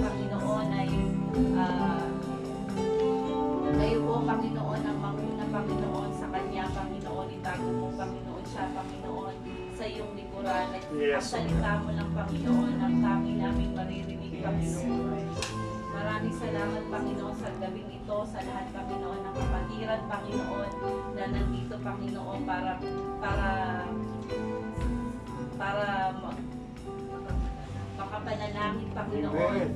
Panginoon, ay kayo po, Panginoon, ang manguna, Panginoon, sa Kanya, Panginoon, itago mo, Panginoon, siya, Panginoon, sa iyong likuran. At ang salita mo lang, Panginoon, ang tangi namin maririnig, Panginoon. Maraming salamat, Panginoon, sa gabing ito, sa lahat, Panginoon, ng kapatiran, Panginoon, na nandito, Panginoon, para makapanalangin, Panginoon,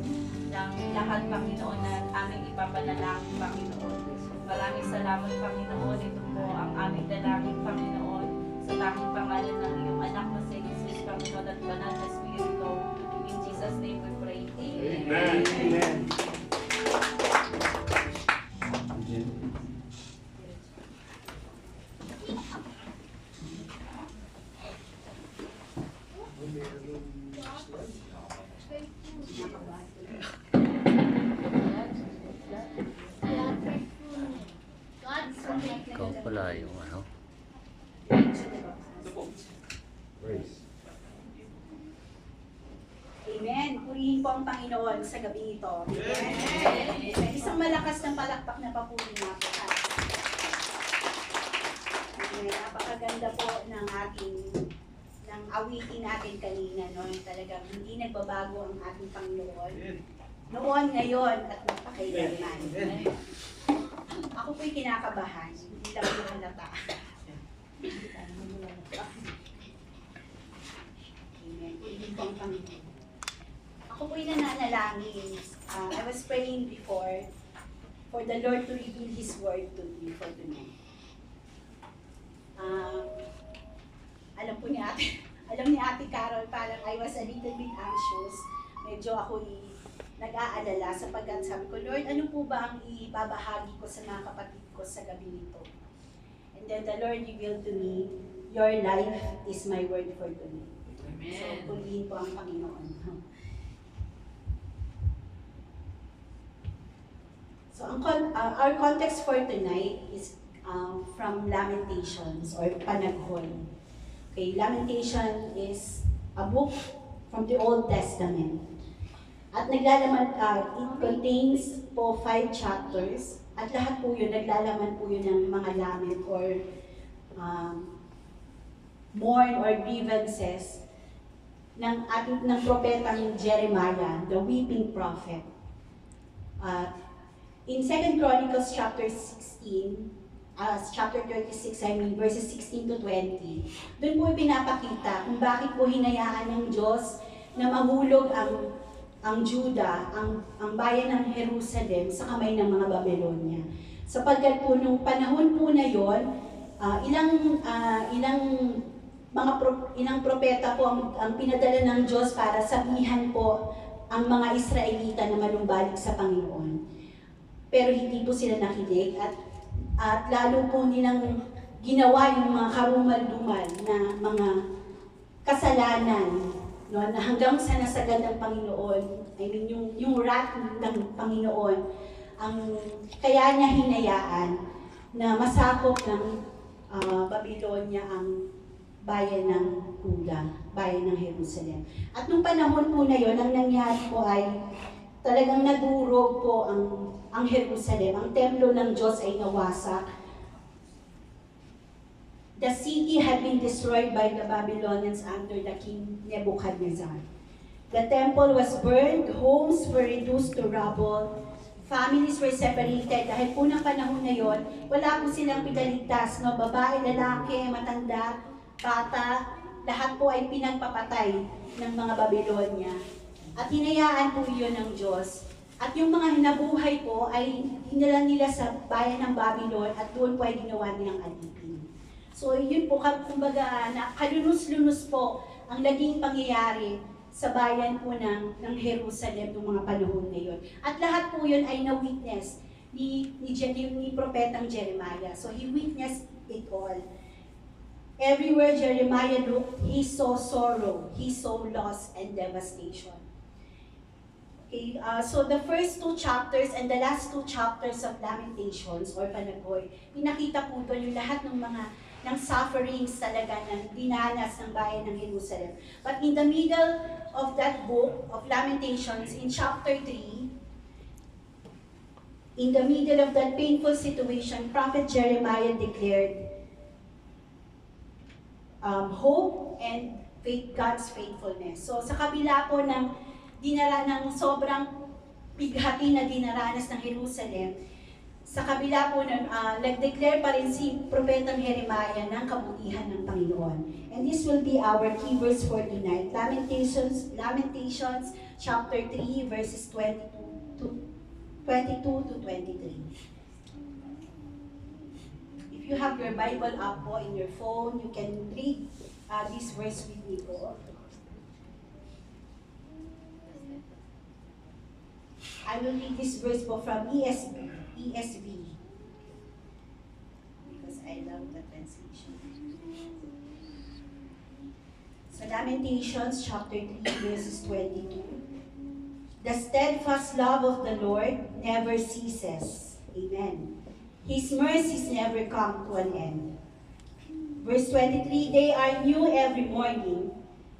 ng lahat, Panginoon, na aming ipapanalangin, Panginoon. Maraming salamat, Panginoon. Ito po ang aming dalangin, Panginoon, sa tanging pangalan ng iyong anak na si Jesus, Panginoon, at banal na Espiritu. In Jesus' name we pray. Amen. Amen. Ikaw pala yung ano. Amen. Purihin po ang Panginoon sa gabi ito. Amen. Isang malakas ng palakpak na papuri na po. Amen. Napakaganda po ng awitin natin kanina. No? Talagang hindi nagbabago ang ating Panginoon. Noon, ngayon, at magpakailanman. Ako po'y kinakabahan. Hindi lang yung halata. Amen. Purihin po ang Panginoon. Ako po'y nananalangin. I was praying before for the Lord to reveal His word to me for tonight. Alam ni Ate Carol, parang I was a little bit anxious. Medyo ako'y nag-aalala sapagkat sabi ko, Lord, ano po ba ang ibabahagi ko sa mga kapatid ko sa gabi nito? And then the Lord revealed to me, your life is my word for tonight. Amen. So, purihin po ang Panginoon. So, our context for tonight is from Lamentations or Panaghoy. Okay, Lamentation is a book from the Old Testament. At naglalaman, it contains po 5 chapters. At lahat po yun, naglalaman po yun ng mga lament or mourn or grievances ng propetang Jeremiah, the weeping prophet. In 2 Chronicles chapter 16, chapter 36, verses 16 to 20, doon po pinapakita kung bakit po hinayaan ng Diyos na mahulog ang Juda, ang bayan ng Jerusalem sa kamay ng mga Babylonia. Sapagkat po nung panahon po na yon, ilang propeta po ang pinadala ng Diyos para sabihan po ang mga Israelita na manumbalik sa Panginoon. Pero hindi po sila nakinig at lalo po nilang ginawa yung mga karumal-dumal na mga kasalanan, no, na hanggang sa nasagad ng Panginoon, yung wrath ng Panginoon, kaya niya hinayaan na masakop ng Babylonia ang bayan ng Juda, bayan ng Jerusalem. At nung panahon po na yon, ang nangyari po ay talagang nadurog po ang Jerusalem. Ang templo ng Diyos ay nawasak. The city had been destroyed by the Babylonians under the king Nebuchadnezzar. The temple was burned, homes were reduced to rubble, families were separated. Dahil po ng panahon na yon, wala po silang pinaligtas. No? Babae, lalaki, matanda, bata, lahat po ay pinagpapatay ng mga Babylonia. At hinayaan po yun ng Diyos. At yung mga hinabuhay po ay hinala nila sa bayan ng Babylon at doon po ay ginawa nilang alipin. So yun po, kumbaga, kalunos-lunos po ang naging pangyayari sa bayan po ng Jerusalem noong mga panahon na yun. At lahat po yun ay na-witness ni propetang Jeremiah. So he witnessed it all. Everywhere Jeremiah looked, he saw sorrow, he saw loss and devastation. Okay, so the first 2 chapters and the last 2 chapters of Lamentations or Panaghoy, pinakita po doon yung lahat ng mga ng sufferings talaga na dinanas ng bayan ng Jerusalem. But in the middle of that book of Lamentations, in chapter 3, in the middle of that painful situation, Prophet Jeremiah declared hope and God's faithfulness. So sa kabila po ng sobrang bighati na dinaranas ng Jerusalem, sa kabila po nun, nag-declare pa rin si Propetang Jeremiah ng kabutihan ng Panginoon. And this will be our key verse for tonight. Lamentations chapter 3, verses 22 to 23. If you have your Bible up po in your phone, you can read this verse with me po. I will read this verse po from ESV. Because I love the translation. So Lamentations chapter 3 verses 22. The steadfast love of the Lord never ceases. Amen. His mercies never come to an end. Verse 23, they are new every morning.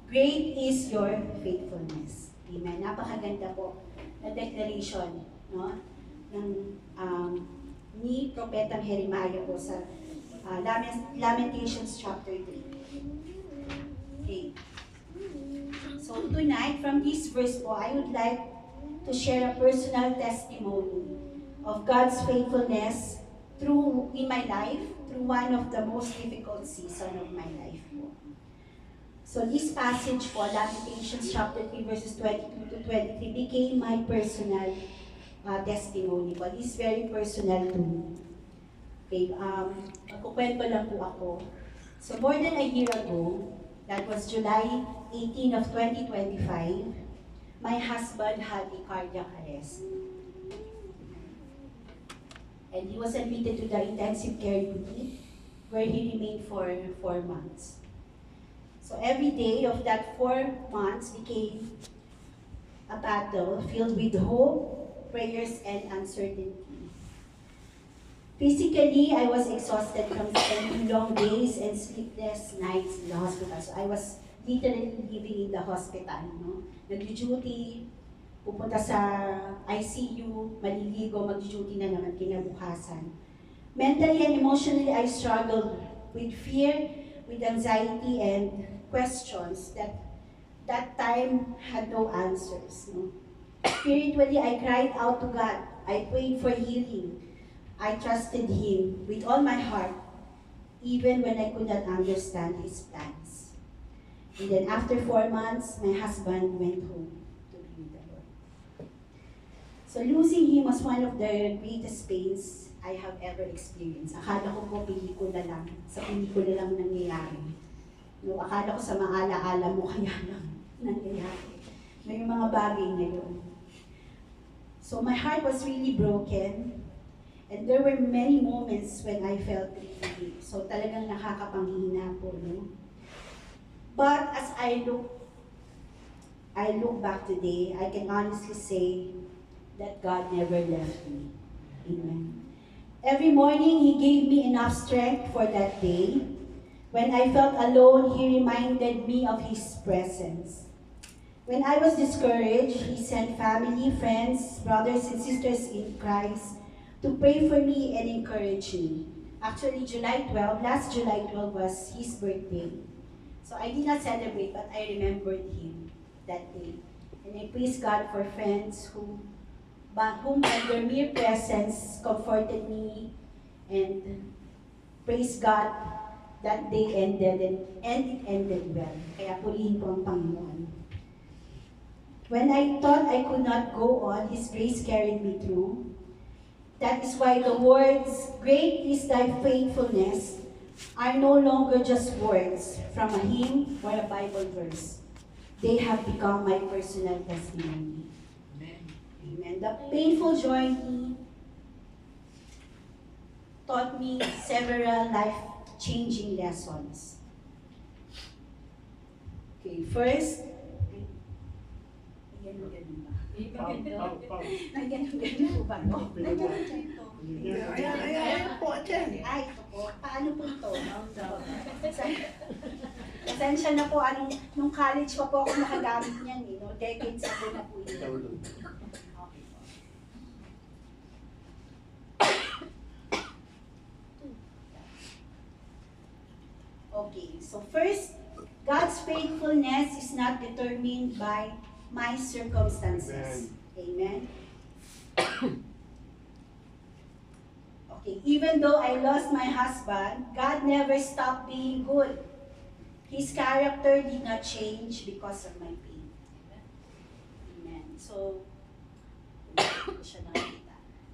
Great is your faithfulness. Amen. Napakaganda po na declaration, no? Ni Propetang Jeremiah po sa Lamentations chapter 3. Okay. So tonight, from this verse po, I would like to share a personal testimony of God's faithfulness in my life, through one of the most difficult seasons of my life po. So this passage po, Lamentations chapter 3 verses 22 to 23, became my personal testimony po. This is very personal to me. Okay, magkukwento lang po ako. So more than a year ago, that was July 18 of 2025, my husband had a cardiac arrest. And he was admitted to the intensive care unit where he remained for 4 months. So every day of that 4 months became a battle filled with hope, prayers, and uncertainty. Physically, I was exhausted from spending long days and sleepless nights in the hospital. So I was literally living in the hospital. No? Nag-duty, pupunta sa ICU, maliligo, mag-duty na naman kinabukasan. Mentally and emotionally, I struggled with fear, with anxiety, and questions that time had no answers. No? Spiritually, I cried out to God. I prayed for healing. I trusted Him with all my heart, even when I could not understand His plans. And then after 4 months, my husband went home to be with the Lord. So losing him was one of the greatest pains I have ever experienced. Akala ko po pelikula lang, sa pelikula lang nangyayari. No, akala ko sa maala-ala mo kaya lang nangyayari. May mga bagay na yun. So my heart was really broken. And there were many moments when I felt really weak. So talagang nakakapanghina po, no? But as I look back today, I can honestly say that God never left me. Amen. Every morning, He gave me enough strength for that day. When I felt alone, He reminded me of His presence. When I was discouraged, He sent family, friends, brothers and sisters in Christ to pray for me and encourage me. Actually, last July 12 was his birthday. So I did not celebrate, but I remembered him that day. And I praise God for friends whom by their mere presence comforted me, and praise God that day ended and it ended well. Kaya purihin po ang Panginoon. When I thought I could not go on, His grace carried me through. That is why the words, "Great is thy faithfulness," are no longer just words from a hymn or a Bible verse. They have become my personal testimony. Amen. Amen. The painful journey taught me several life-changing lessons. Okay, first, ganun-ganun ba? Pau. May ganun-ganun po ba, no? Ayan po, dyan. Ay, ito po. Paano po ito? Pasensya na po, nung college pa po ako nakagamit niyan eh, no? Decades ago na po yun. Okay po. Okay, so first, God's faithfulness is not determined by my circumstances. Amen. Okay, even though I lost my husband, God never stopped being good. His character did not change because of my pain. Amen. So,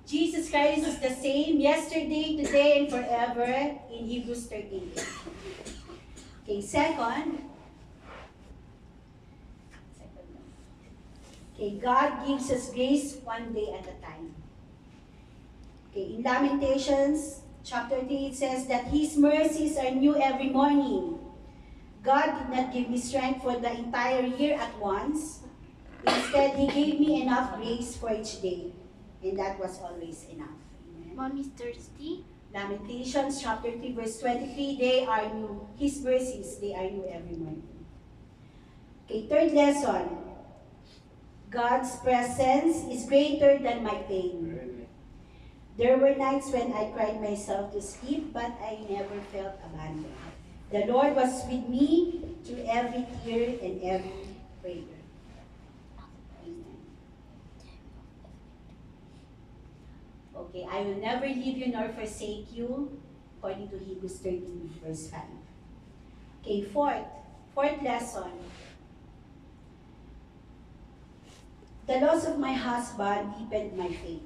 Jesus Christ is the same yesterday, today, and forever in Hebrews 13. Okay, second, okay, God gives us grace one day at a time. Okay, in Lamentations chapter 3, it says that His mercies are new every morning. God did not give me strength for the entire year at once. Instead, He gave me enough grace for each day. And that was always enough. Amen. Mommy's thirsty. Lamentations chapter 3 verse 23, they are new. His mercies, they are new every morning. Okay, third lesson. God's presence is greater than my pain. There were nights when I cried myself to sleep, but I never felt abandoned. The Lord was with me through every tear and every prayer. Amen. Okay, I will never leave you nor forsake you, according to Hebrews 13, verse 5. Okay, fourth lesson. The loss of my husband deepened my faith.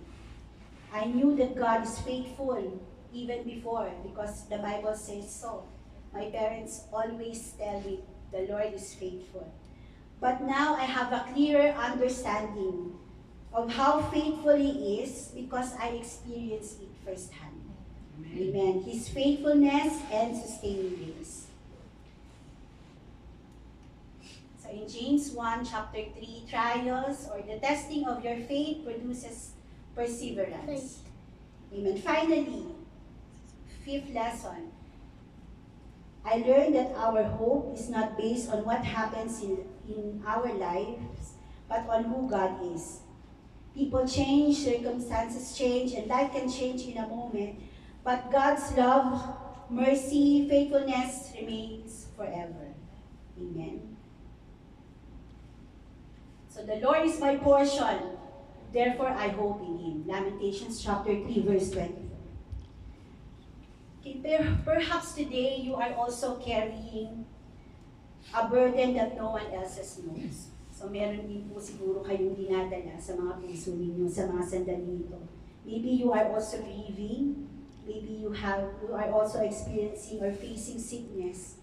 I knew that God is faithful even before, because the Bible says so. My parents always tell me the Lord is faithful. But now I have a clearer understanding of how faithful He is because I experienced it firsthand. Amen. His faithfulness and sustaining grace. So in James 1, chapter 3, trials or the testing of your faith produces perseverance. Amen. Finally, fifth lesson. I learned that our hope is not based on what happens in our lives, but on who God is. People change, circumstances change, and life can change in a moment, but God's love, mercy, faithfulness remains forever. Amen. So the Lord is my portion, therefore I hope in Him. Lamentations chapter 3, verse 24. Okay, perhaps today you are also carrying a burden that no one else knows. So meron din po siguro kayong dinadala sa mga puso ninyo, sa mga sandali ito. Maybe you are also grieving. Maybe you are also experiencing or facing sickness.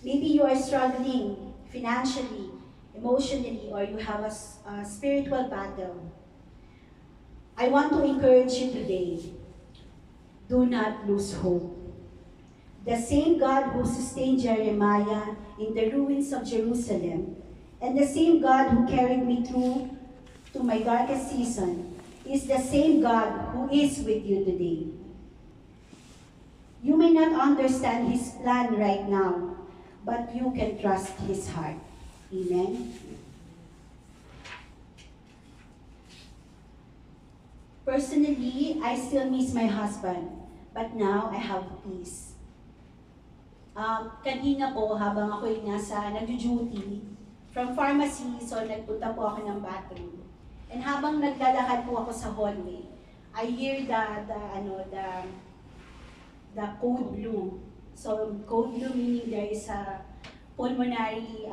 Maybe you are struggling financially, emotionally, or you have a spiritual battle. I want to encourage you today. Do not lose hope. The same God who sustained Jeremiah in the ruins of Jerusalem, and the same God who carried me through to my darkest season, is the same God who is with you today. You may not understand His plan right now, but you can trust His heart. Amen? Personally, I still miss my husband, but now I have peace. Kanina po, habang ako'y nag-duty, from pharmacy, so nagpunta po ako ng bathroom. And habang naglalakad po ako sa hallway, I hear the code blue. So code blue meaning there is a pulmonary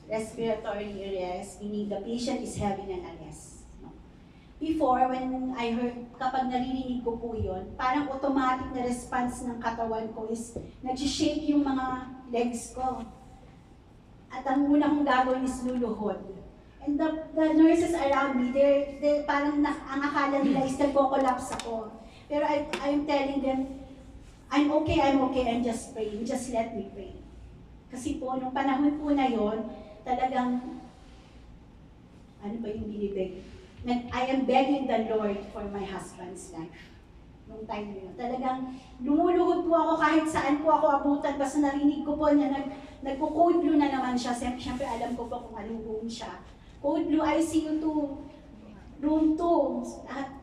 respiratory arrest, meaning the patient is having an arrest. Before, when I heard, kapag naririnig ko po yun, parang automatic na response ng katawan ko is nag-shake yung mga legs ko. At ang una kong gagawin is luluhod. And the nurses around me, they're parang ang akala nila is nagko-collapse ako. Pero I'm telling them, I'm okay, I'm just praying, just let me pray. Kasi po, nung panahon po na yon, talagang ano ba yung binibig? I am begging the Lord for my husband's life. Nung time na yun. Talagang lumuluhod po ako kahit saan po ako abutan. Basta narinig ko po niya, nagko-code blue na naman siya. Siyempre alam ko po kung anong room siya. Code blue, ICU 2, room 2. At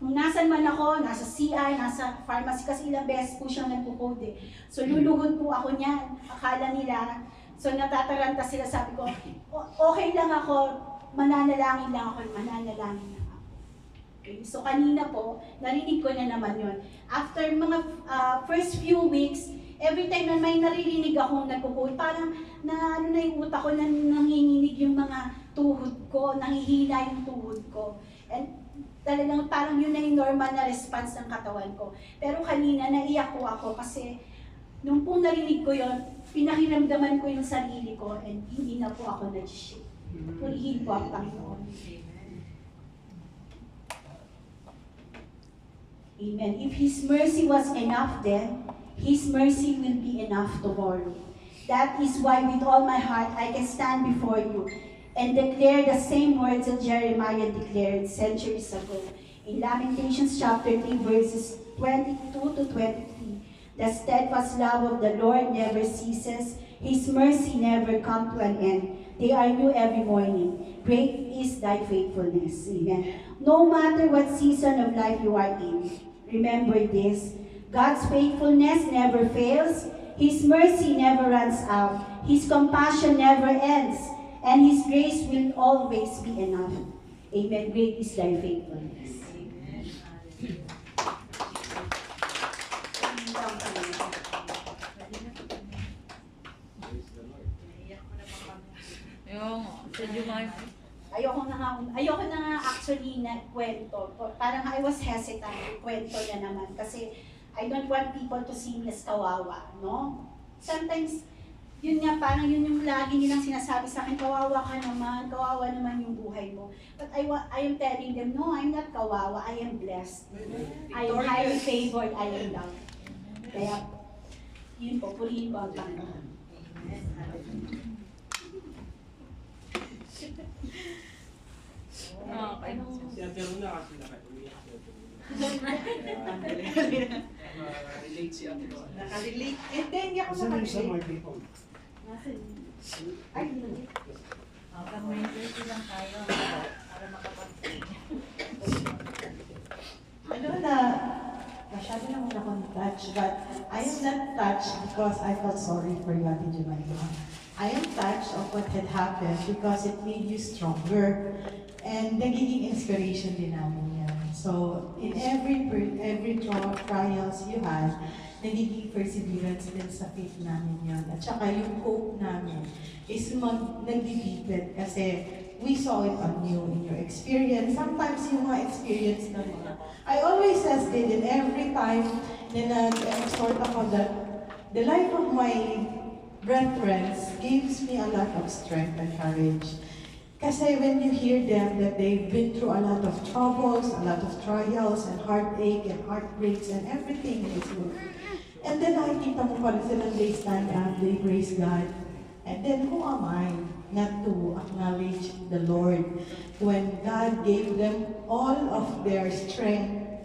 kung nasan man ako, nasa CI, nasa pharmacy, kasi ilang beses po siyang nagko-code eh. So luluhod po ako niyan. Akala nila, so natataranta sila, sabi ko, okay lang ako, mananalangin lang ako. Okay. So kanina po, narinig ko na naman yon. After mga first few weeks, every time na may naririnig akong nagko-code, parang na ano na yung utak ko, nanginginig yung mga tuhod ko, nangihina yung tuhod ko. And talagang parang yun na yung normal na response ng katawan ko. Pero kanina, naiyak ko ako kasi nung pong narinig ko yon, pinakiramdaman ko yung sarili ko and hindi na po ako nag-shake. Purihin po ang Panginoon. Amen. If His mercy was enough then, His mercy will be enough tomorrow. That is why with all my heart I can stand before you and declare the same words that Jeremiah declared centuries ago. In Lamentations chapter 3 verses 22 to 23, the steadfast love of the Lord never ceases, His mercy never comes to an end. They are new every morning. Great is thy faithfulness. Amen. No matter what season of life you are in, remember this, God's faithfulness never fails, His mercy never runs out, His compassion never ends, and His grace will always be enough. Amen. Great is thy faithfulness. Ayoko na nga actually na kwento. Parang I was hesitant, kwento niya naman. Kasi I don't want people to see me as kawawa, no? Sometimes, yun nga, parang yun yung lagi nilang sinasabi sa akin, kawawa ka naman, kawawa naman yung buhay mo. But I am telling them, no, I'm not kawawa, I am blessed. I am highly favored, I am loved. Kaya, yun po, purihin po ang Panginoon. Siya na kasi nakaumiyak relate si Ate Roa. Nakarelate. And then, hindi ako nakarelate. Ay, hindi. Pag-meditate lang tayo para makapag-pray. Ano na, masyado naman akong touch, but I am not touched because I felt sorry for you, Ate Jemima. I am touched of what had happened because it made you stronger. And nagiging inspiration din namin yan. So, in every trials you had, nagiging perseverance din sa faith namin yan. At saka yung hope namin is nag-deepen kasi we saw it on you in your experience. Sometimes yung mga experience na mga, I always says din, in every time na nag-exhort ako that the life of my brethren gives me a lot of strength and courage. Kasi when you hear them that they've been through a lot of troubles, a lot of trials, and heartache, and heartbreaks, and everything in this world. And then nakikita mo pa rin silang they stand up, they praise God. And then who am I not to acknowledge the Lord when God gave them all of their strength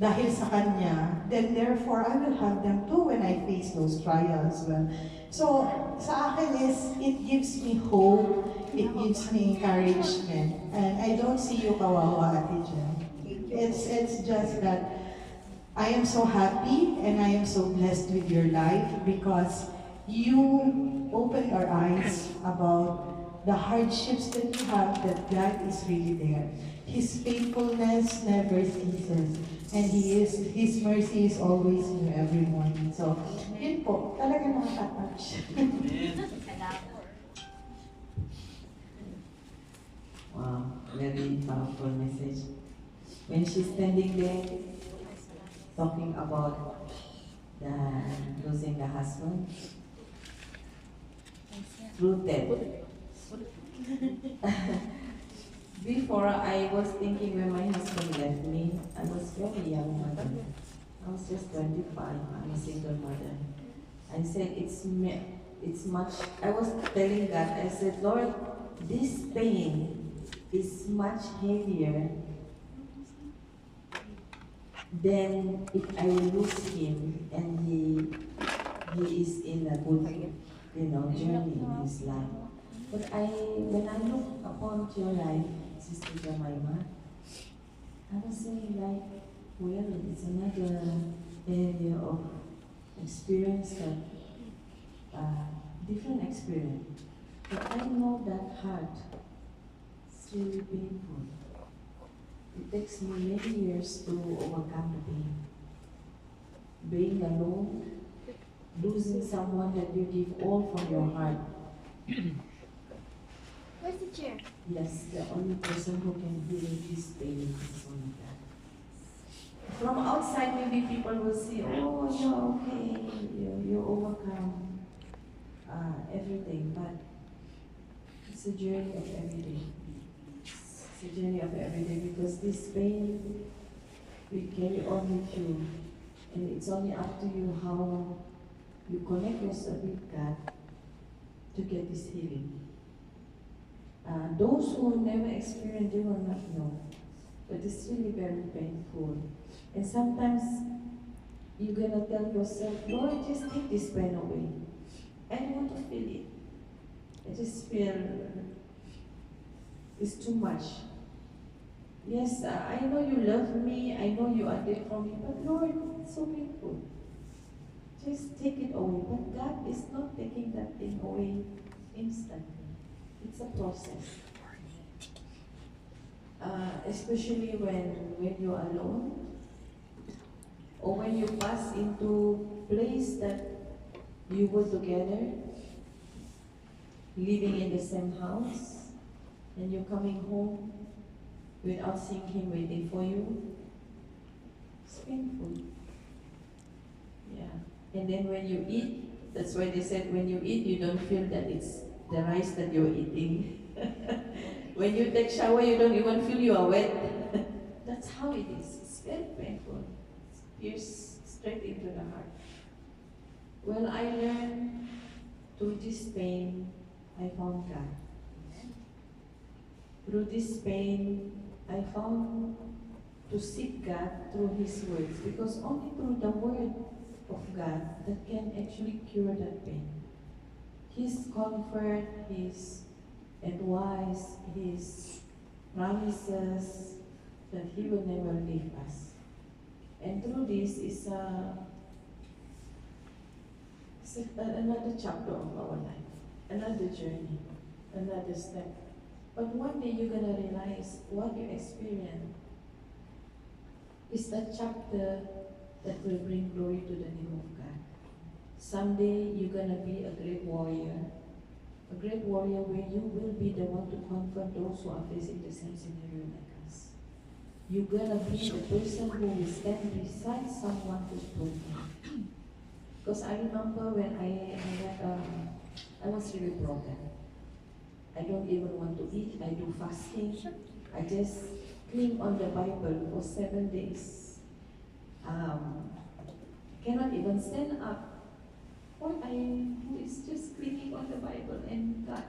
dahil sa Kanya, then therefore I will have them too when I face those trials. Well, so sa akin is, it gives me hope, it gives me encouragement, and I don't see you kawawa, Ate Jen. It's just that I am so happy and I am so blessed with your life because you opened our eyes about the hardships that you have, that God is really there. His faithfulness never ceases, and His mercy is always new every morning. So, yun po, talaga nakaka-touch. Wow, very powerful message. When she's standing there, talking about losing the husband, rooted. Before, I was thinking when my husband left me, I was very young mother. I was just 25, I'm a single mother. I said, it's much, I was telling God, I said, Lord, this pain is much heavier than if I lose him and he is in a good, journey in his life. But when I look upon your life, Sister Jemima, I was saying like, well, it's another area of experience that, different experience. But I know that heart is really painful. It takes me many years to overcome the pain. Being alone, losing someone that you give all from your heart. Where's the chair? Yes, the only person who can heal this pain is only God. From outside, maybe people will see, oh, you're okay, you overcome everything, but it's a journey of every day. It's a journey of every day because this pain we carry on with you, and it's only up to you how you connect yourself with God to get this healing. Those who never experienced, they will not know. But it's really very painful. And sometimes you're gonna tell yourself, Lord, just take this pain away. I don't want to feel it. I just feel it's too much. Yes, I know you love me, I know you are there for me, but Lord, it's so painful. Just take it away. But God is not taking that thing away instantly. It's a process. Especially when you're alone, or when you pass into place that you were together, living in the same house, and you're coming home without seeing him waiting for you. It's painful. Yeah. And then when you eat, that's why they said when you eat, you don't feel that it's the rice that you're eating. When you take shower, you don't even feel you are wet. That's how it is. It's very painful. It pierces straight into the heart. Well, I learned through this pain, I found God. Through this pain, I found to seek God through His words, because only through the word of God that can actually cure that pain. His comfort, His advice, His promises that He will never leave us. And through this is another chapter of our life, another journey, another step. But one day you're gonna realize what you experience is that chapter that will bring glory to the name of God. Someday you're gonna be a great warrior where you will be the one to confront those who are facing the same scenario like us. You're gonna be the person who will stand beside someone who's broken. Because I remember when I was really broken. I don't even want to eat. I do fasting. I just cling on the Bible for 7 days. Cannot even stand up. What I do is just clinging on the Bible and God,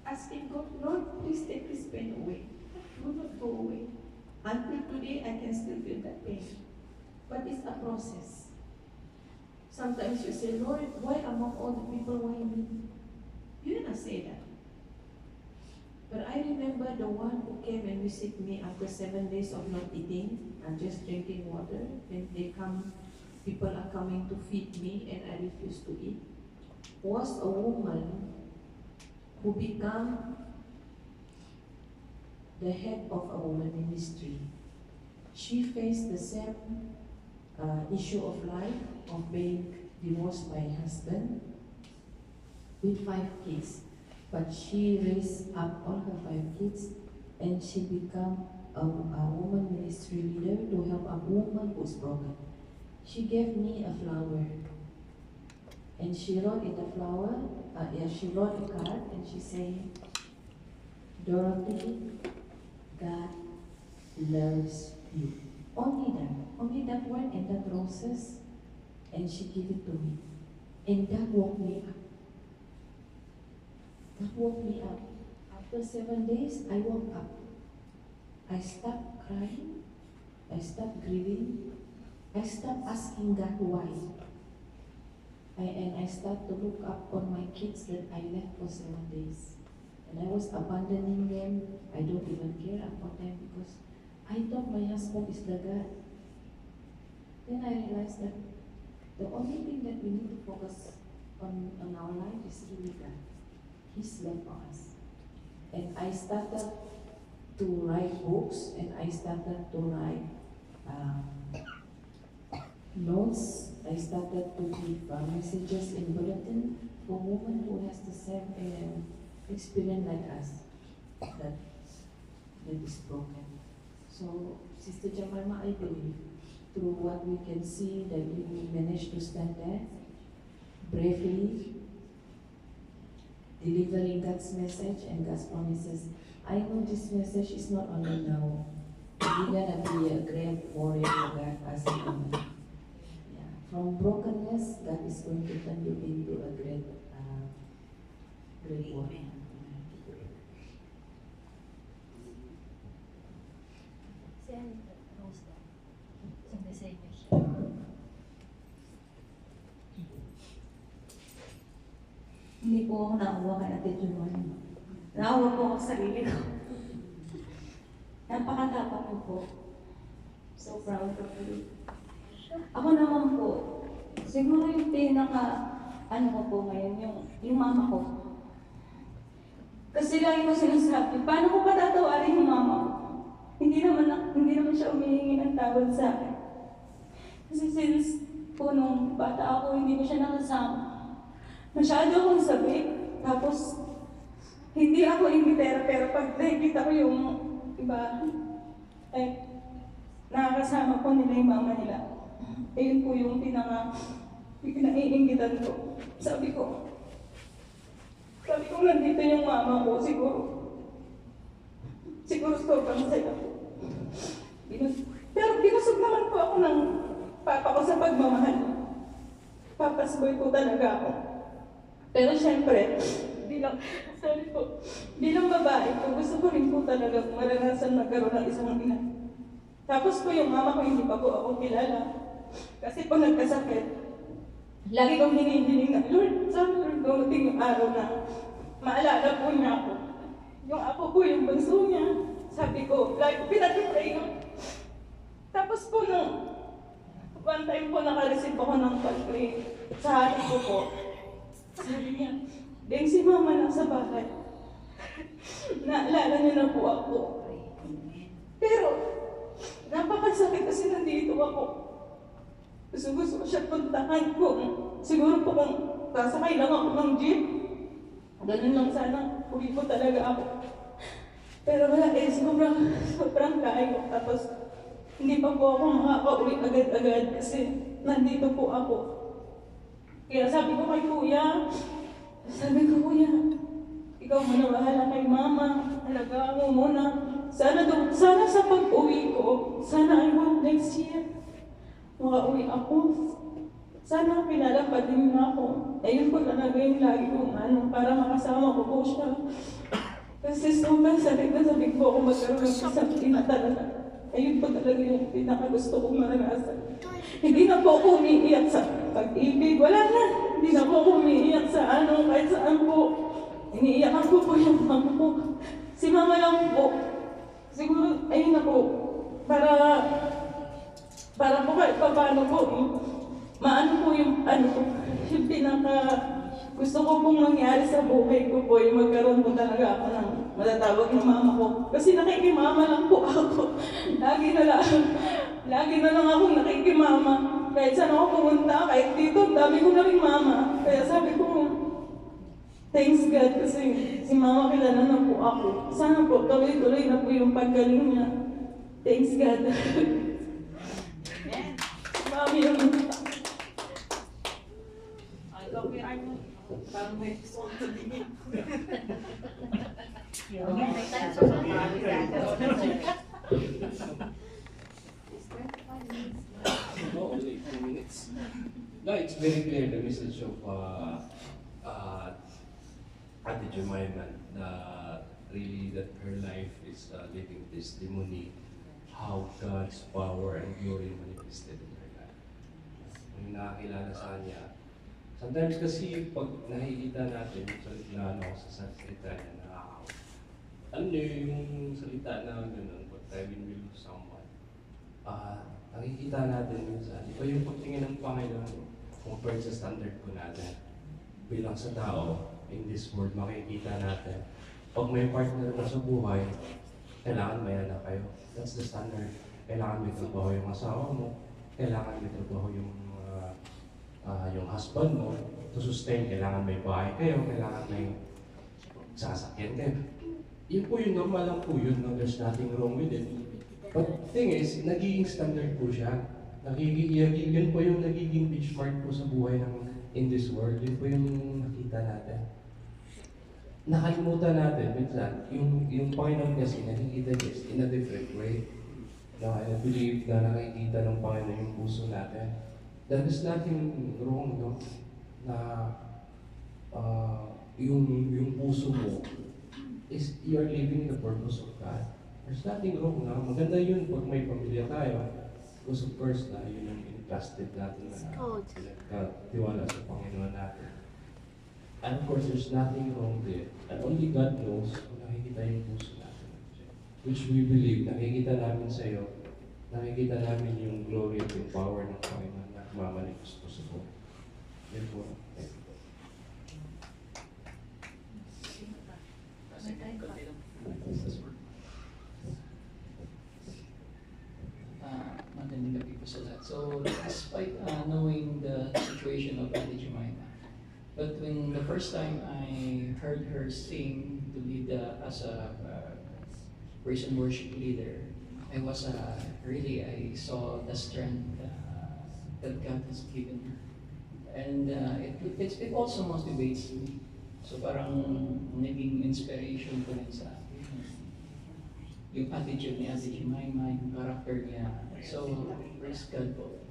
asking God, Lord, please take this pain away. Do not go away. Until today, I can still feel that pain. But it's a process. Sometimes you say, Lord, why among all the people, why me? You cannot say that. But I remember the one who came and visited me after 7 days of not eating and just drinking water. And people are coming to feed me and I refuse to eat. Was a woman who became the head of a woman ministry. She faced the same issue of life of being divorced by her husband with 5 kids. But she raised up all her 5 kids and she became a woman ministry leader to help a woman who's broken. She gave me a flower and she wrote in the flower, she wrote a card and she said, Dorothy, God loves you. Only that word and that roses, and she gave it to me. And that woke me up. That woke me up. After 7 days, I woke up. I stopped crying. I stopped grieving. I stopped asking God why. And I started to look up on my kids that I left for 7 days. And I was abandoning them. I don't even care about them because I thought my husband is the God. Then I realized that the only thing that we need to focus on our life is really God. His love for us. And I started to write books and I started to write notes. I started to give messages in bulletin for women who has the same experience like us that is broken. So, Sister Jemima, I believe through what we can see that we managed to stand there bravely, delivering God's message and God's promises. I know this message is not only now. You're gonna be a great warrior for God as a woman. Yeah. From brokenness, God is going to turn you into a great warrior. Hindi po ako naawa kay Ate Juman. Naawa po ako sa sarili ko. Napakatapang ko po. So proud of you. Ako naman po, siguro yung ano ko po ngayon, yung mama ko. Kasi lagi ko sinasabi, paano ko patatawarin yung mama ko? Hindi naman siya humihingi ng tawad sa akin. Kasi since po nung bata ako, hindi ko siya nakasama. Masyado akong sabik, tapos hindi ako imbitera, pero pag nakikita ko yung iba, nakakasama ko nila yung mama nila. Ayun po yung pinaiingitan ko. Sabi ko, nandito yung mama ko, siguro sobrang saya ko. Pero binusog naman po ako ng papa ko sa pagmamahal. Papasboy ko talaga ako. Pero syempre, bilang babae ko, gusto ko rin po talaga maranasan magkaroon ng isang ina. Tapos po yung mama ko, hindi pa po ako kilala. Kasi po nagkasakit. Lagi kong hinihiling na, Lord, sana Lord, dumating yung araw na maalala po niya ako. Yung ako po yung bunso niya. Sabi ko, lagi ko pinag-pray ko. Tapos po one time po naka-receive ako ng pag-pray sa atin ko po. Sabi niya, Deng, si mama nasa bahay. Naalala niya na po ako. Pero, napakasakit kasi nandito ako. Gusto ko siya puntahan ko. Siguro po kung sasakay lang ako ng jeep, ganun lang sana, uwi po talaga ako. Pero wala sobrang kayo. Tapos, hindi pa po ako makaka-uwi agad-agad kasi nandito po ako. Kaya sabi ko kay Kuya, ikaw muna bahala kay Mama, alagaan mo muna. Sana sa pag-uwi ko, sana I hope next year, makauwi ako. Sana pinalapad din na ako. Ayun po talaga yung lagi kong para makasama ko po siya. Kasi sobrang sakit po ako magkaroon ng isang ina talaga. Ayun po talaga yung pinakagusto kong maranasan. Hindi na po ako umiiyak sa pag-ibig. Wala na. Hindi na po ako umiiyak sa kahit saan po. Iniiyakan ko po yung mama ko. Si mama lang po. Siguro, ayun na po. Para po kahit paano po maano po yung yung gusto ko pong mangyari sa buhay ko po, yung magkaroon po talaga ako ng matatawag ng mama ko. Kasi nakikimama lang po ako. Lagi na lang akong nakikimama. Kahit saan ako pumunta, kahit dito, dami ko na rin mama. Kaya sabi ko, thanks God kasi si mama kilala na po ako. Sana po, tuloy-tuloy na po yung paggaling niya. Thanks God. Mami yung Parang may gusto ko sabihin. Only 2 minutes. No, it's very clear the message of Ate Jemima na really that her life is a living testimony how God's power and glory manifested in her life. Yung nakakilala sa kanya, sometimes kasi pag nakikita natin yung salita ako sa salita niya, nakakawa. Ano yung salita na gano'n, pag tayo binibig to someone, nakikita natin minsan, iba yung pagtingin ng Panginoon compared sa standard ko natin. Bilang sa tao, in this world, makikita natin, pag may partner ka sa buhay, kailangan may anak kayo. That's the standard. Kailangan may trabaho yung asawa mo, kailangan may trabaho yung husband mo, to sustain, kailangan may bahay kayo, kailangan may sasakyan kayo. Yun po yung normal lang po yun, no? There's nothing wrong with it. But the thing is, nagiging standard po siya. Yun po yung nagiging benchmark po sa buhay in this world. Yun po yung nakita natin. Nakalimutan natin, minsan, yung Panginoon kasi nakikita this in a different way. No, I believe na nakikita ng Panginoon yung puso natin. There is nothing wrong, no? Na yung puso mo is you're living the purpose of God. There's nothing wrong na. Maganda yun pag may pamilya tayo. Because of course na yun yung entrusted natin na pinagkatiwala sa Panginoon natin. And of course, there's nothing wrong there. And only God knows kung nakikita yung puso natin. Which we believe, nakikita namin sa iyo, nakikita namin yung glory at yung power ng Panginoon na mamanifesto sa buhay. Therefore, thank you. Magandang gabi po sa lahat. So, despite knowing the situation of Ate Jemima, but when the first time I heard her sing to lead as a praise and worship leader, I was really, I saw the strength that God has given her. And it also motivates me. So parang naging inspiration ko rin sa akin. Yung attitude ni Ate Jemima, yung character niya. So, praise God po.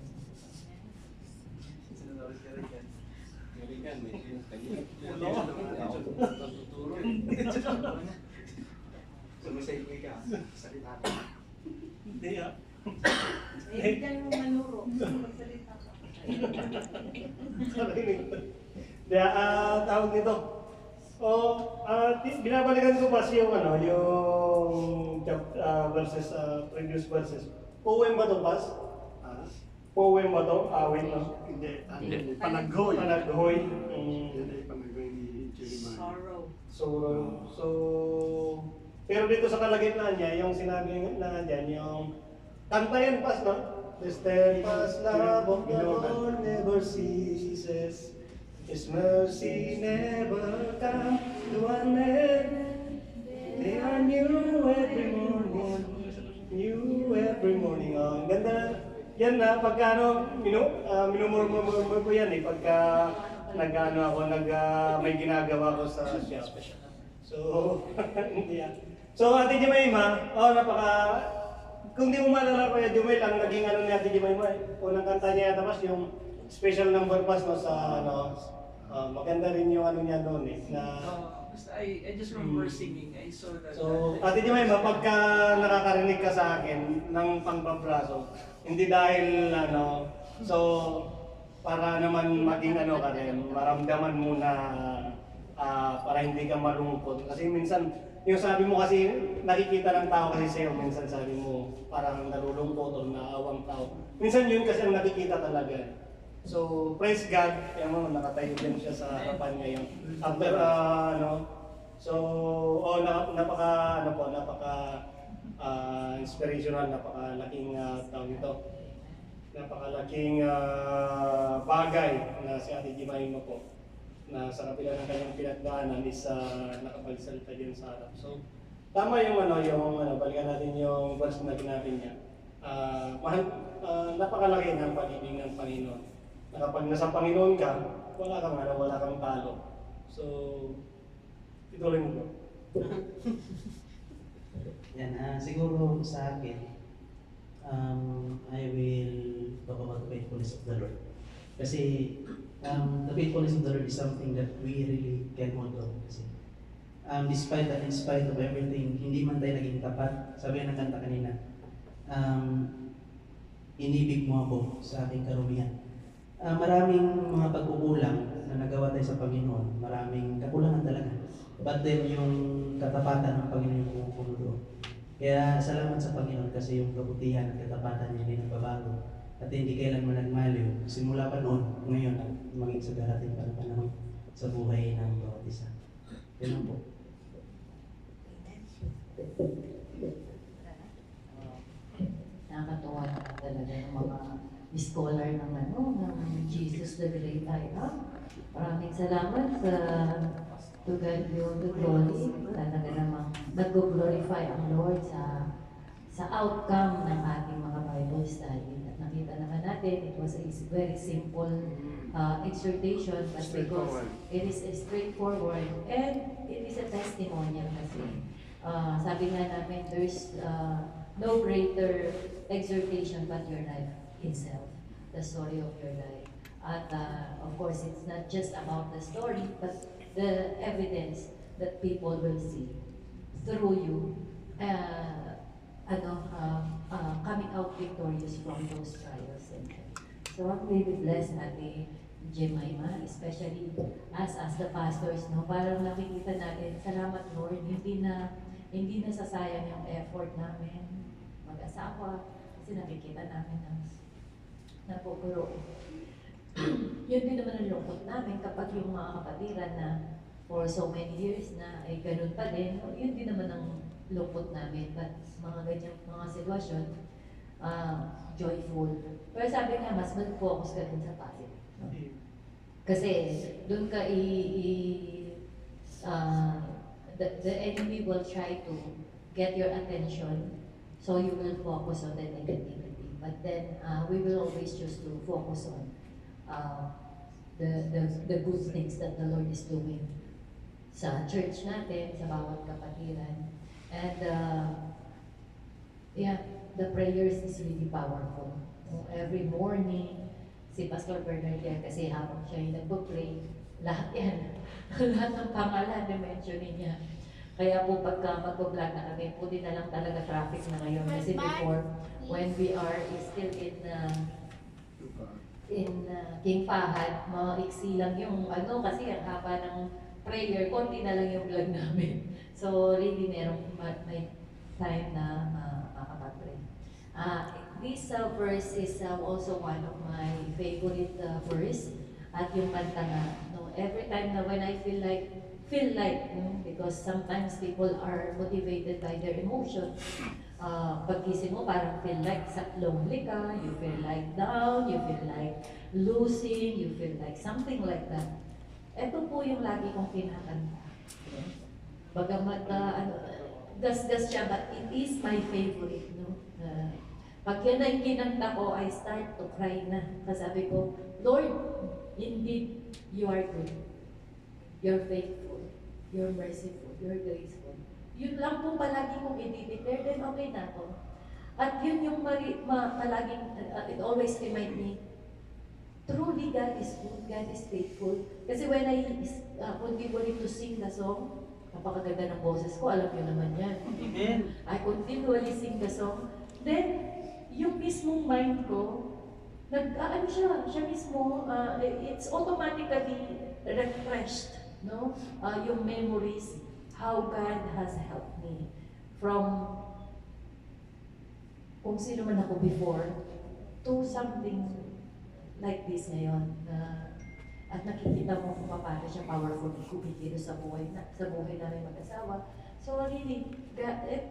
Sumisay ka, salita ka. Hindi ah. Eh, dahil mo manuro, magsalita ka. Kaya, tawag nito. Binabalikan ko pa yung verses, previous verses. Poem ba ito, Pas? Poem ba ito? Awit, no? Hindi. Panaghoy. Panaghoy. Hindi, panaghoy ni Jeremiah. Sorrow. So, pero dito sa kalagitnaan niya, yung sinabi na dyan, yung kanta yan, Pas, no? The steadfast love of the Lord never ceases. His mercy never comes to an end. They are new every morning. New every morning. Oh, ang ganda. Yan na, pagka minumurmur ko yan eh, pagka may ginagawa ko sa shop. So, yeah. So, Ate Jemima, kung di mo maalala Kuya Jumel, ang naging ni Ate Jemima, unang kanta niya tapos yung special number pass no, sa maganda rin yung niya noon eh. I just remember singing. I saw that. So, Ate Jemima, pagka nakakarinig ka sa akin ng pangbabraso, hindi dahil so, para naman maging ka rin, maramdaman mo na para hindi ka malungkot. Kasi minsan, yung sabi mo kasi, nakikita ng tao kasi sa'yo, minsan sabi mo, parang nalulungkot o naawang tao. Minsan yun kasi ang nakikita talaga. So, praise God, kaya mo, nakatayo din siya sa harapan ngayon. After, inspirational, napakalaking tawag ito. Napakalaking bagay na si Ate Jemima po na sa kapila ng kanyang pinagdaanan is nakapagsalita din sa harap. So, tama yung balikan natin yung verse na ginapin niya. Napakalaki ng pag-ibig ng Panginoon. Na kapag nasa Panginoon ka, wala kang talo. So, ituloy mo po. Yan, siguro sa akin, I will talk about the faithfulness of the Lord. Kasi the faithfulness of the Lord is something that we really can hold on. Kasi despite and in spite of everything, hindi man tayo naging tapat. Sabi ng kanta kanina, inibig mo ako sa aking karumihan. Maraming mga pagkukulang na nagawa tayo sa Panginoon. Maraming kakulangan talaga. But then yung katapatan ng Panginoon yung pumupuno doon. Kaya salamat sa Panginoon kasi yung kabutihan at katapatan niya hindi nagbabago. At hindi kailanman nagmaliw. Simula pa noon, ngayon, at maging sa darating pa na panahon sa buhay ng bawat isa. Yan po. Nakakatuwa naman talaga yung mga scholar ng ng Jesus the Great I Am. Maraming salamat to God be all the glory. Talaga namang nag-glorify ang Lord sa outcome ng ating mga Bible study. At nakita naman natin, it was a very simple exhortation, but because it is straightforward and it is a testimonial kasi. Sabi nga namin, there's no greater exhortation but your life itself, the story of your life. At of course, it's not just about the story, but the evidence that people will see through you, coming out victorious from those trials. So I'm really blessed, Ate Jemima, especially as the pastors, no? Parang nakikita natin, salamat Lord, hindi na sasayang yung effort namin mag-asawa kasi nakikita namin na napupuro. Yun din naman ang lungkot namin kapag yung mga kapatiran na for so many years na ay ganun pa din, yun din naman ang lungkot namin. But mga ganyang mga sitwasyon, joyful. Pero sabi nga, mas mag-focus ka din sa positive. No? Kasi doon ka the enemy will try to get your attention, so you will focus on the negativity. But then we will always choose to focus on the good things that the Lord is doing sa church natin, sa bawat kapatiran. And the prayers is really powerful. Every morning, si Pastor Bernard yan, kasi habang siya yung nagpo-pray, lahat yan, lahat ng pangalan na mentionin niya. Kaya po pagka mag-vlog na kami, puti na lang talaga traffic na ngayon. Kasi before, when we are still in King Fahad, maiksi lang yung kasi ang haba ng prayer, konti na lang yung vlog namin. So really may time na makapag-pray. This verse is also one of my favorite verse at yung kanta nga, no, every time na when I feel like because sometimes people are motivated by their emotions. Pagkising mo, parang feel like lonely ka, you feel like down, you feel like losing, you feel like something like that. Ito po yung lagi kong kinakanta. Bagamat, das siya, but it is my favorite. No? Pag yan ay kinanta ko, I start to cry na. Kasabi ko, Lord, indeed, you are good. You're faithful. You're merciful. You're graceful. Yun lang po palagi kong i-declare, then okay na ako. At yun yung palaging, it always remind me, truly God is good, God is faithful. Kasi when I continue to sing the song, napakaganda ng boses ko, alam niyo naman yan. Amen. I continually sing the song. Then, yung mismong mind ko, siya mismo, it's automatically refreshed, no? Yung memories, how God has helped me from kung sino man ako before to something like this ngayon. At nakikita mo kung paano siya powerful kumikilos sa buhay namin mag-asawa. So really,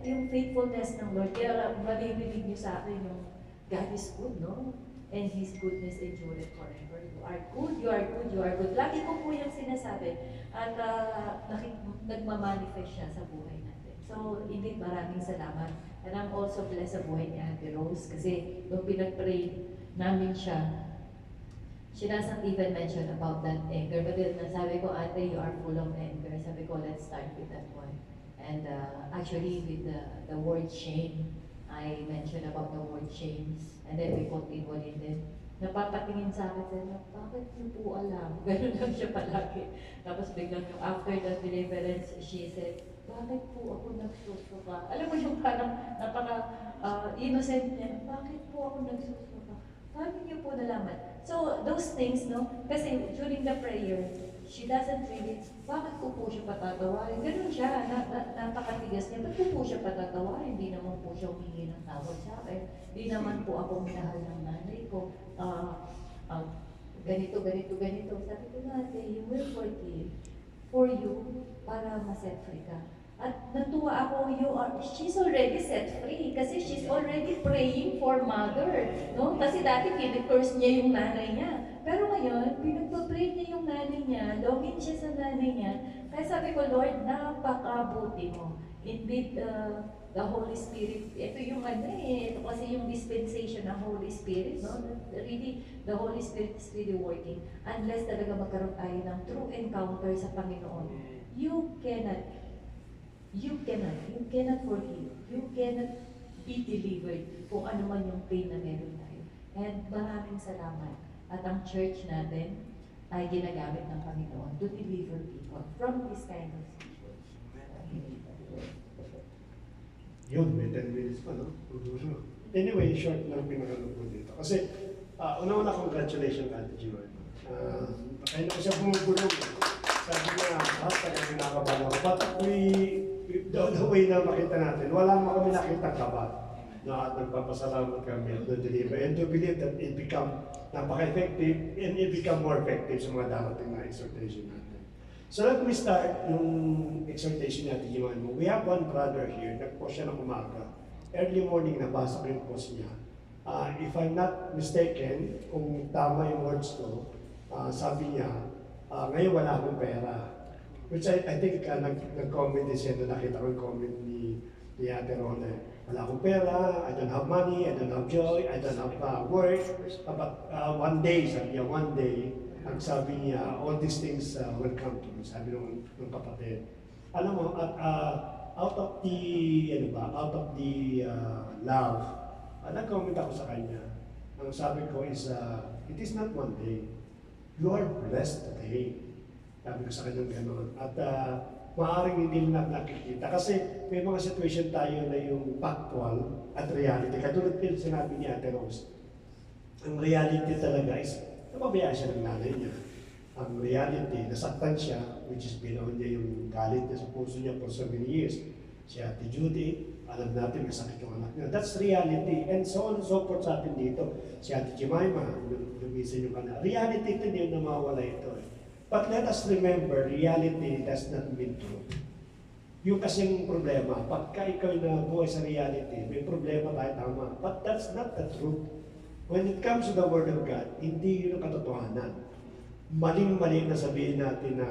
yung faithfulness ng Lord, kaya maririnig niyo sa akin yung God is good, no? And His goodness endureth forever. You are good, you are good, you are good. Lagi ko po yung sinasabi. At nagmamanifest siya sa buhay natin. So, indeed, maraming salamat. And I'm also blessed sa buhay ni Ate Rose kasi nung pinag-pray namin siya, she doesn't even mention about that anger. But then, sabi ko, Ate, you are full of anger. Sabi ko, let's start with that one. And actually, with the word shame, I mentioned about the word shame. And then we continued in it. napapatingin sa akin, sabi niya, bakit niyo po alam? Ganun lang siya palagi. Tapos biglang yung after the deliverance, she said, bakit po ako nagsusuka? Alam mo yung parang innocent niya, bakit po ako nagsusuka? Paano niyo po nalaman? So, those things, no? Kasi during the prayer, she doesn't really, bakit ko po siya patatawarin? Ganun siya, napakatigas niya. Ba't ko po siya patatawarin? Hindi naman po siya humingi ng tawad sa akin. Hindi naman po ako minahal ng nanay ko. Ganito. Sabi ko nga, you will forgive for you para ma-set free ka. At natuwa ako, she's already set free kasi she's already praying for mother. No? Kasi dati pinag-curse niya yung nanay niya. Pero ngayon, pinagpa-pray niya yung nanay niya, login siya sa nanay niya. Kaya sabi ko, Lord, napakabuti mo. Indeed, the Holy Spirit, ito yung ito kasi yung dispensation ng Holy Spirit, no? Really, the Holy Spirit is really working. Unless talaga magkaroon tayo ng true encounter sa Panginoon, you cannot forgive, you cannot be delivered kung ano man yung pain na meron tayo. And maraming salamat. At ang church natin ay ginagamit ng Panginoon to deliver people from this kind of situation. Yun, may 10 minutes pa, no? Anyway, short lang pinakano po dito. Kasi, una-una congratulations, Ate Joanne. Kaya na siya bumubulong. Sabi niya, taga kinakabahan ako. But the way na makita natin, wala naman kami nakita kaba na at nagpapasalamat kami at na-deliver. And to believe that it become napaka-effective and it become more effective sa mga darating na exhortation natin. So let me start yung exhortation natin yung mo. We have one brother here, nag-post siya ng umaga. Early morning, nabasa ko yung post niya. If I'm not mistaken, kung tama yung words ko, sabi niya, ngayon wala akong pera. Which I think nag-comment din siya na nakita ko yung comment ni Ate Rona. Wala akong pera, I don't have money, I don't have joy, I don't have work. But one day, sabi niya, one day, ang sabi niya, all these things will come to me, sabi ng kapatid. Alam mo, out of the love, nag-comment ako sa kanya. Ang sabi ko is, it is not one day. You are blessed today. Sabi ko sa kanya gano'n. At maaaring hindi na nakikita. Kasi may mga situation tayo na yung factual at reality. Katulad din sinabi ni Ate Rose, ang reality talaga is, napabayaan siya ng nanay niya. Ang reality, nasaktan siya, which is binaon niya yung galit niya sa puso niya for so many years. Si Ate Judy, alam natin may sakit yung anak niya. That's reality. And so on and so forth sa atin dito. Si Ate Jemima, lumisan yung kanila. Reality ito, hindi yung namawala ito. But let us remember, reality does not mean truth. Yung kasing problema, pagka ikaw na buhay sa reality, may problema tayo tama. But that's not the truth. When it comes to the Word of God, hindi yun ang katotohanan. Maling-mali na sabihin natin na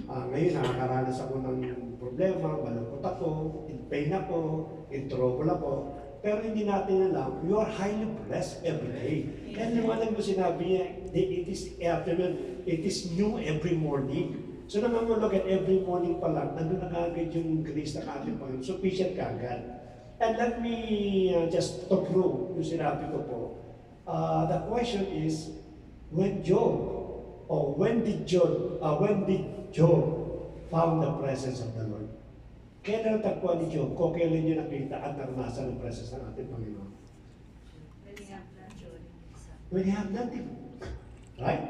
ngayon nakakaranas ako ng problema, malungkot ako, in pain ako, in trouble ako. Pero hindi natin alam, you are highly blessed every day. And yung alam mo sinabi niya, it is afternoon, it is new every morning. So naman mo look at every morning pa lang, nandun na kagad yung grace na kagad pa yun, sufficient kagad. And let me just talk through yung sinabi ko po. The question is, when did Job found the presence of the Lord? Kailan natagpuan ni Job? Kung kailan niya nakita at naranasan ang presence ng ating Panginoon? When he have nothing. Right?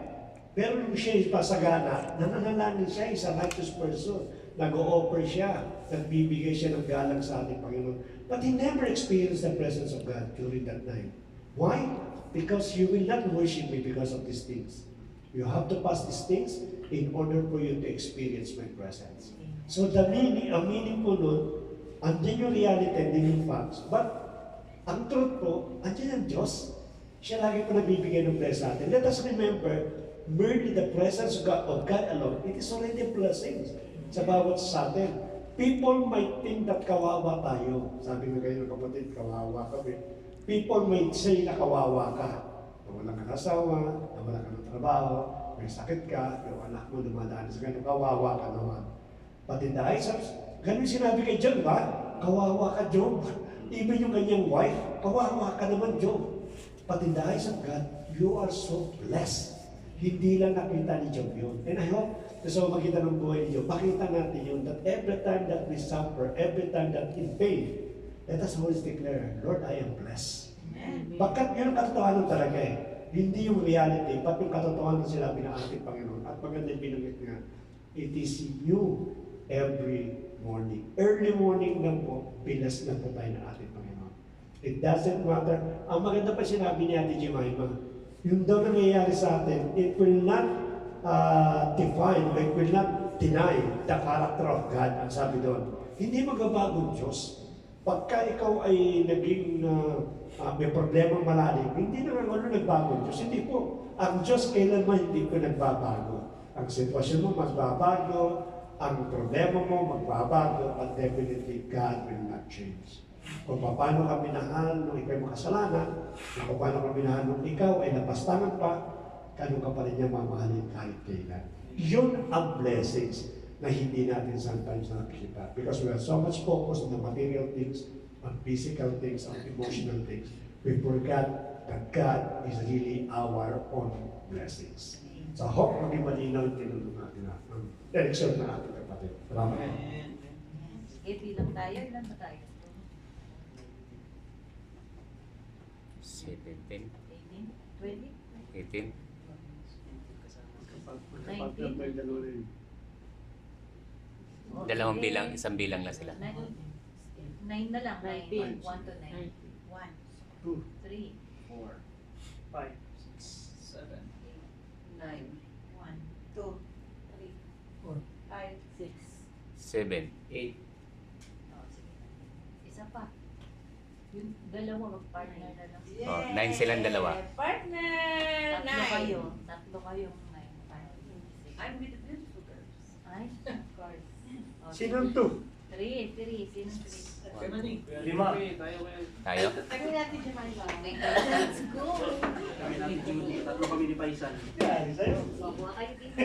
Pero nung siya ay pasagana, nananalangin siya, is a righteous person. Nag-o-offer siya, nagbibigay siya ng galang sa ating Panginoon. But he never experienced the presence of God during that night. Why? Because you will not worship me because of these things. You have to pass these things in order for you to experience my presence. So ang meaning po nun, andyan yung reality, andyan yung facts. But ang truth po, andyan ang Diyos. Siya lagi po nabibigay ng bless sa atin. Let us remember, merely the presence of God alone, it is already a blessing sa bawat sa atin. People might think that kawawa tayo. Sabi nga kayo ng kapatid, kawawa kami. People might say na kawawa ka. Nawala ka ng asawa, nawala ka ng trabaho, may sakit ka, yung anak mo dumadaan sa ganun, kawawa ka naman. But in the eyes of, ganun sinabi kay Job, ba? Kawawa ka, Job. Even yung kanyang wife, kawawa ka naman, Job. But in the eyes of God, you are so blessed. Hindi lang nakita ni Job yun. And I hope na sa makita ng buhay ni Job, makita natin yun that every time that we suffer, every time that in pain, let us always declare, Lord, I am blessed. Bakit yun ang katotohanan talaga eh. Hindi yung reality, but yung katotohanan sinabi ng ating Panginoon. At maganda yung binanggit nga, it is new every morning. Early morning lang po, pinas na po tayo ng ating Panginoon. It doesn't matter. Ang maganda pa sinabi ni Ate Jemima, yung daw nangyayari sa atin, it will not define, it will not deny the character of God, ang sabi doon. Hindi magbabago ang Diyos. Pagka ikaw ay naging may problema malalim, hindi na nga nagbago ang Diyos. Hindi po. Ang Diyos kailanman hindi ko nagbabago. Ang sitwasyon mo magbabago, ang problema mo magbabago, but definitely God will not change. Kung paano ka minahal nung ikaw'y makasalanan, kung paano ka minahal nung ikaw ay napastangan pa, ganun ka pa rin niya mamahalin kahit kailan. Yun ang blessings na hindi natin sometimes nakikita. Because we are so much focused on the material things, on physical things, on emotional things. We forgot that God is really our own blessings. So I hope maging malinaw yung tinulong natin na ang direction na ating kapatid. Salamat. Sige, bilang tayo. Ilan ba tayo? 17, 18? 20? 18. 19? Dalawang bilang, isang bilang lang sila. 9 na lang. 9. 1 to 9. 1, 2, 3, 4, 5, 6, 7, 9, 1, 2, 3, 4, 5, 6. 7. 8. Oh, sige. Isa pa. Yung dalawa, mag-partner na lang. Oh, 9 silang dalawa. Partner! Tatlo kayong 9. I'm with the beautiful girls. Ay, of course. Oh, Sinong to? 3. Sino 3? 5. Tayo? Ano natin si Maria? Let's go! Kami namin Julie. Tatlo kami ni Paisan. Yan, sa'yo. Mabuha kayo dito.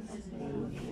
Amen.